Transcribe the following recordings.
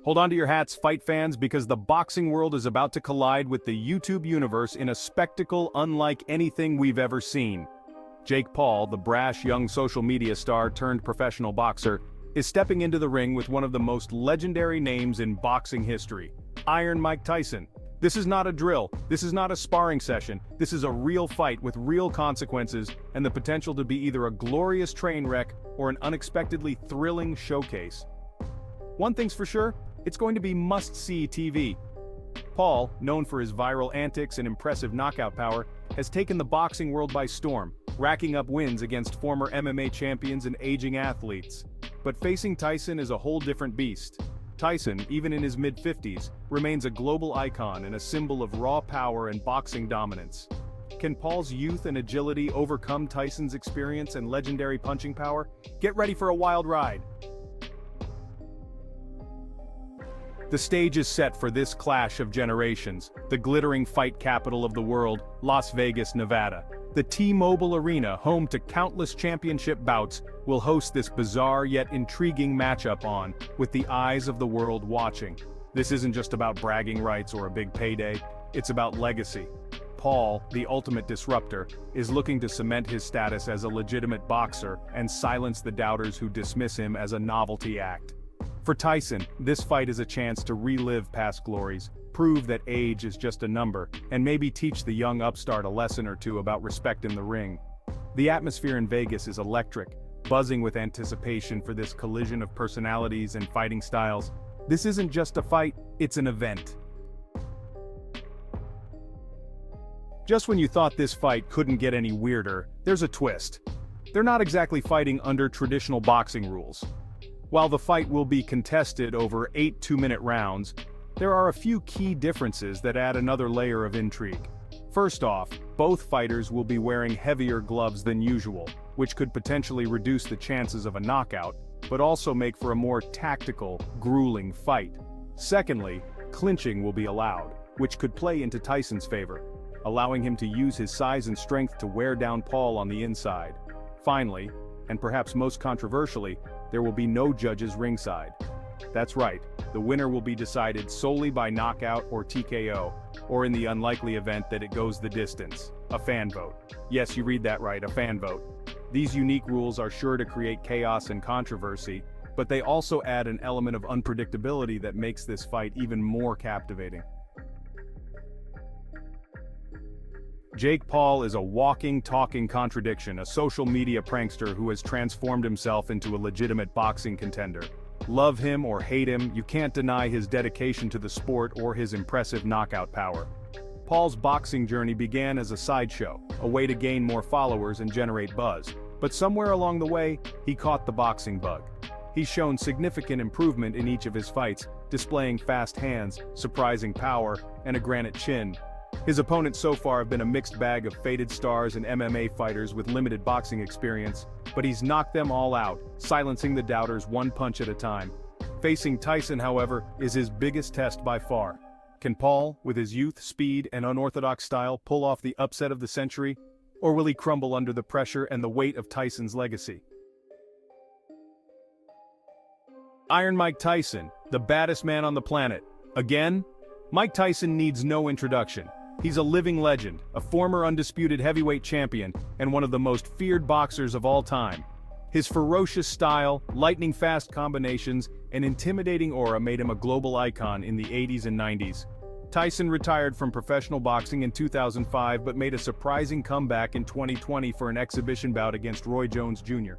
Hold on to your hats, fight fans, because the boxing world is about to collide with the YouTube universe in a spectacle unlike anything we've ever seen. Jake Paul, the brash young social media star turned professional boxer, is stepping into the ring with one of the most legendary names in boxing history, Iron Mike Tyson. This is not a drill, this is not a sparring session, this is a real fight with real consequences and the potential to be either a glorious train wreck or an unexpectedly thrilling showcase. One thing's for sure, it's going to be must-see TV. Paul, known for his viral antics and impressive knockout power, has taken the boxing world by storm, racking up wins against former MMA champions and aging athletes. But facing Tyson is a whole different beast. Tyson, even in his mid-50s, remains a global icon and a symbol of raw power and boxing dominance. Can Paul's youth and agility overcome Tyson's experience and legendary punching power? Get ready for a wild ride! The stage is set for this clash of generations, the glittering fight capital of the world, Las Vegas, Nevada. The T-Mobile Arena, home to countless championship bouts, will host this bizarre yet intriguing matchup with the eyes of the world watching. This isn't just about bragging rights or a big payday, it's about legacy. Paul, the ultimate disruptor, is looking to cement his status as a legitimate boxer and silence the doubters who dismiss him as a novelty act. For Tyson, this fight is a chance to relive past glories, prove that age is just a number, and maybe teach the young upstart a lesson or two about respect in the ring. The atmosphere in Vegas is electric, buzzing with anticipation for this collision of personalities and fighting styles. This isn't just a fight, it's an event. Just when you thought this fight couldn't get any weirder, there's a twist. They're not exactly fighting under traditional boxing rules. While the fight will be contested over 8 two-minute rounds, there are a few key differences that add another layer of intrigue. First off, both fighters will be wearing heavier gloves than usual, which could potentially reduce the chances of a knockout, but also make for a more tactical, grueling fight. Secondly, clinching will be allowed, which could play into Tyson's favor, allowing him to use his size and strength to wear down Paul on the inside. Finally, and perhaps most controversially, there will be no judges ringside. That's right, the winner will be decided solely by knockout or TKO, or in the unlikely event that it goes the distance, a fan vote. Yes, you read that right, a fan vote. These unique rules are sure to create chaos and controversy, but they also add an element of unpredictability that makes this fight even more captivating. Jake Paul is a walking, talking contradiction, a social media prankster who has transformed himself into a legitimate boxing contender. Love him or hate him, you can't deny his dedication to the sport or his impressive knockout power. Paul's boxing journey began as a sideshow, a way to gain more followers and generate buzz. But somewhere along the way, he caught the boxing bug. He's shown significant improvement in each of his fights, displaying fast hands, surprising power, and a granite chin. His opponents so far have been a mixed bag of faded stars and MMA fighters with limited boxing experience, but he's knocked them all out, silencing the doubters one punch at a time. Facing Tyson, however, is his biggest test by far. Can Paul, with his youth, speed, and unorthodox style, pull off the upset of the century? Or will he crumble under the pressure and the weight of Tyson's legacy? Iron Mike Tyson, the baddest man on the planet. Again? Mike Tyson needs no introduction. He's a living legend, a former undisputed heavyweight champion, and one of the most feared boxers of all time. His ferocious style, lightning-fast combinations, and intimidating aura made him a global icon in the 80s and 90s. Tyson retired from professional boxing in 2005 but made a surprising comeback in 2020 for an exhibition bout against Roy Jones Jr.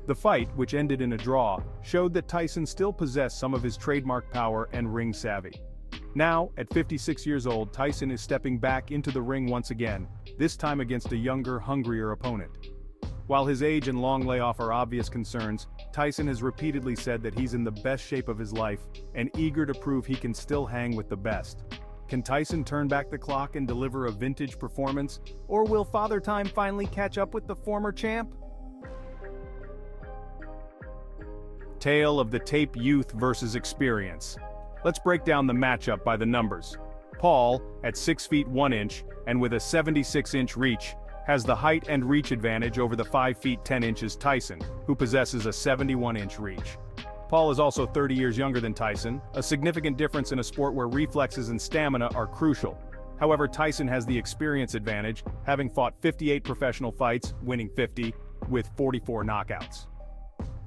The fight, which ended in a draw, showed that Tyson still possessed some of his trademark power and ring savvy. Now, at 56 years old, Tyson is stepping back into the ring once again, this time against a younger, hungrier opponent. While his age and long layoff are obvious concerns, Tyson has repeatedly said that he's in the best shape of his life and eager to prove he can still hang with the best. Can Tyson turn back the clock and deliver a vintage performance, or will Father Time finally catch up with the former champ? Tale of the Tape Youth versus Experience. Let's break down the matchup by the numbers. Paul, at 6 feet 1 inch and with a 76-inch reach, has the height and reach advantage over the 5 feet 10 inches Tyson, who possesses a 71-inch reach. Paul is also 30 years younger than Tyson, a significant difference in a sport where reflexes and stamina are crucial. However, Tyson has the experience advantage, having fought 58 professional fights, winning 50, with 44 knockouts.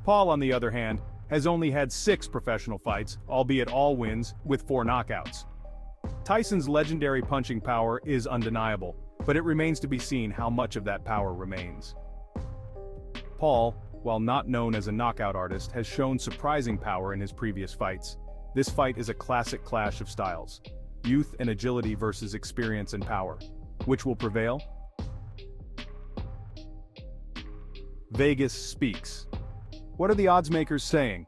Paul, on the other hand, has only had 6 professional fights, albeit all wins, with 4 knockouts. Tyson's legendary punching power is undeniable, but it remains to be seen how much of that power remains. Paul, while not known as a knockout artist, has shown surprising power in his previous fights. This fight is a classic clash of styles. Youth and agility versus experience and power. Which will prevail? Vegas speaks. What are the odds makers saying?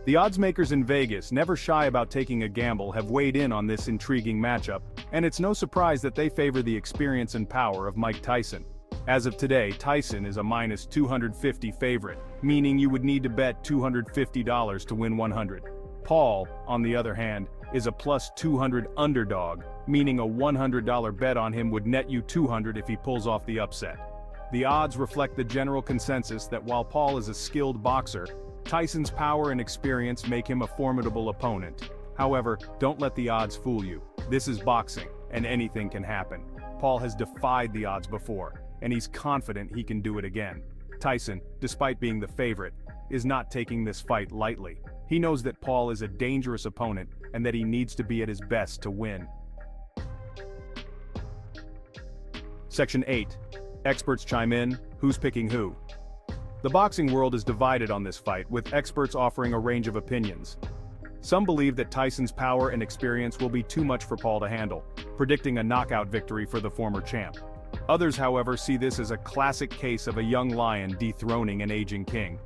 The odds makers in Vegas, never shy about taking a gamble, have weighed in on this intriguing matchup, and it's no surprise that they favor the experience and power of Mike Tyson. As of today, Tyson is a minus 250 favorite, meaning you would need to bet $250 to win 100. Paul, on the other hand, is a plus 200 underdog, meaning a $100 bet on him would net you $200 if he pulls off the upset. The odds reflect the general consensus that while Paul is a skilled boxer, Tyson's power and experience make him a formidable opponent. However, don't let the odds fool you. This is boxing, and anything can happen. Paul has defied the odds before, and he's confident he can do it again. Tyson, despite being the favorite, is not taking this fight lightly. He knows that Paul is a dangerous opponent and that he needs to be at his best to win. Section 8. Experts chime in, who's picking who? The boxing world is divided on this fight, with experts offering a range of opinions. Some believe that Tyson's power and experience will be too much for Paul to handle, predicting a knockout victory for the former champ. Others, however, see this as a classic case of a young lion dethroning an aging king.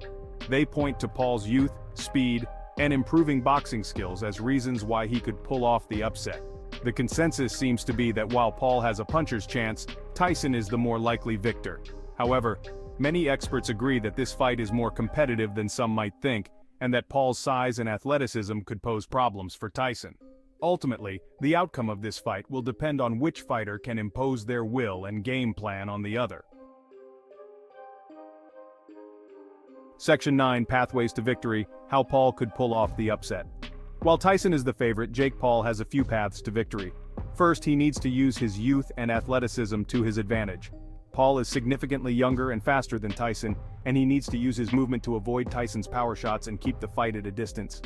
They point to Paul's youth, speed, and improving boxing skills as reasons why he could pull off the upset. The consensus seems to be that while Paul has a puncher's chance, Tyson is the more likely victor. However, many experts agree that this fight is more competitive than some might think, and that Paul's size and athleticism could pose problems for Tyson. Ultimately, the outcome of this fight will depend on which fighter can impose their will and game plan on the other. Section 9. Pathways to victory, how Paul could pull off the upset. While Tyson is the favorite, Jake Paul has a few paths to victory. First, he needs to use his youth and athleticism to his advantage. Paul is significantly younger and faster than Tyson, and he needs to use his movement to avoid Tyson's power shots and keep the fight at a distance.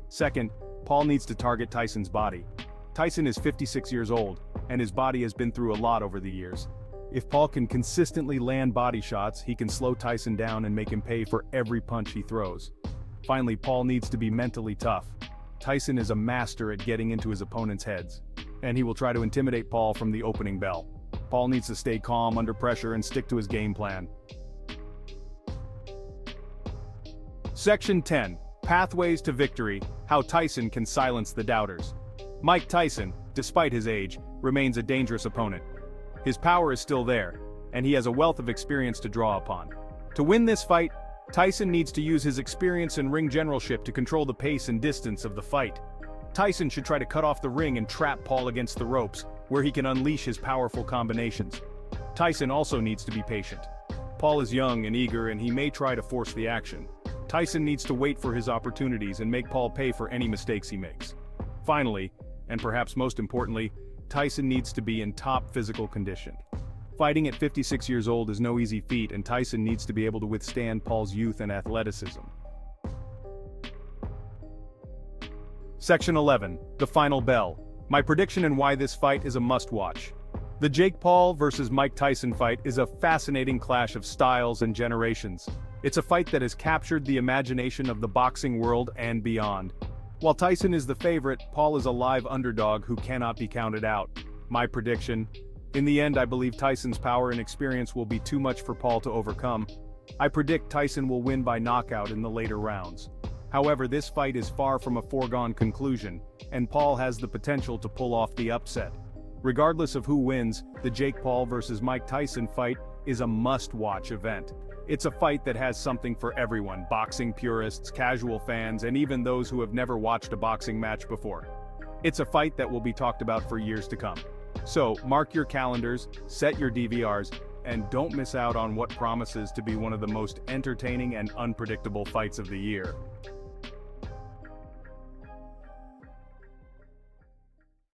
Second, Paul needs to target Tyson's body. Tyson is 56 years old, and his body has been through a lot over the years. If Paul can consistently land body shots, he can slow Tyson down and make him pay for every punch he throws. Finally, Paul needs to be mentally tough. Tyson is a master at getting into his opponent's heads, and he will try to intimidate Paul from the opening bell. Paul needs to stay calm under pressure and stick to his game plan. Section 10. Pathways to victory, how Tyson can silence the doubters. Mike Tyson, despite his age, remains a dangerous opponent. His power is still there, and he has a wealth of experience to draw upon. To win this fight, Tyson needs to use his experience and ring generalship to control the pace and distance of the fight. Tyson should try to cut off the ring and trap Paul against the ropes, where he can unleash his powerful combinations. Tyson also needs to be patient. Paul is young and eager, and he may try to force the action. Tyson needs to wait for his opportunities and make Paul pay for any mistakes he makes. Finally, and perhaps most importantly, Tyson needs to be in top physical condition. Fighting at 56 years old is no easy feat, and Tyson needs to be able to withstand Paul's youth and athleticism. Section 11. The final bell. My prediction and why this fight is a must-watch. The Jake Paul versus Mike Tyson fight is a fascinating clash of styles and generations. It's a fight that has captured the imagination of the boxing world and beyond. While Tyson is the favorite, Paul is a live underdog who cannot be counted out. My prediction: in the end, I believe Tyson's power and experience will be too much for Paul to overcome. I predict Tyson will win by knockout in the later rounds. However, this fight is far from a foregone conclusion, and Paul has the potential to pull off the upset. Regardless of who wins, the Jake Paul versus Mike Tyson fight is a must-watch event. It's a fight that has something for everyone: boxing purists, casual fans, and even those who have never watched a boxing match before. It's a fight that will be talked about for years to come. So, mark your calendars, set your DVRs, and don't miss out on what promises to be one of the most entertaining and unpredictable fights of the year.